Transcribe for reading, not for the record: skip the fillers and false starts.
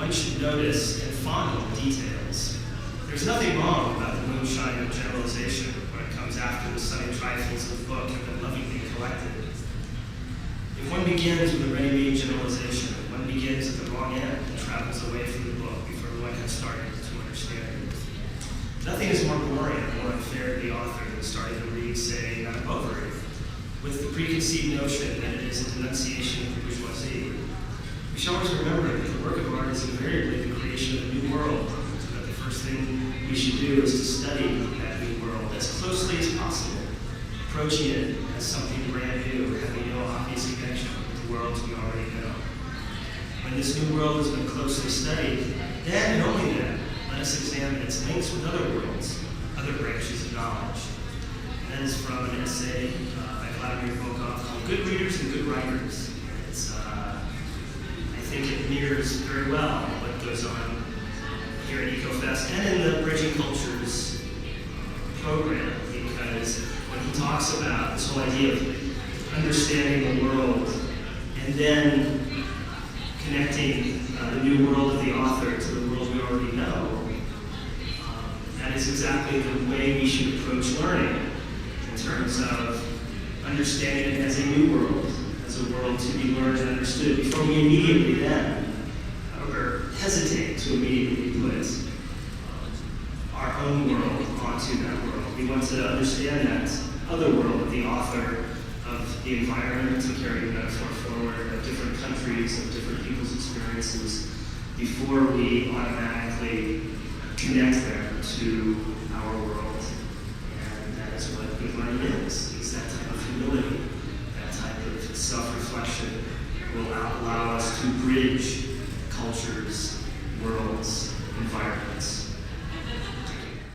one should notice and fondle the details. There's nothing wrong about the moonshine of generalization when it comes after the sunny trifles of the book have been lovingly collected. If one begins with a ready-made generalization, one begins at the wrong end and travels away from the book before one has started to understand it. Nothing is more boring or more unfair to the author than starting to read, say, not over it, with the preconceived notion that it is a denunciation of the bourgeoisie. We should always remember that the work of art is invariably the creation of a new world, so that the first thing we should do is to study that new world as closely as possible, approaching it as something brand new, having no obvious connection with the worlds we already know. When this new world has been closely studied, then and only then, let us examine its links with other worlds, other branches of knowledge. And that is from an essay by Vladimir Nabokov called Good Readers and Good Writers. I think it mirrors very well what goes on here at EcoFest and in the Bridging Cultures program, because when he talks about this whole idea of understanding the world and then connecting the new world of the author to the world we already know, that is exactly the way we should approach learning in terms of understanding it as a new world, as a world to be learned and understood before we immediately then, or hesitate to immediately put our own world onto that world. We want to understand that other world of the author, of the environment, to carry the metaphor forward, of different countries, of different people's experiences, before we automatically connect them to our world. And that is what good learning is that type of humility, that type of self-reflection will allow us to bridge cultures, worlds,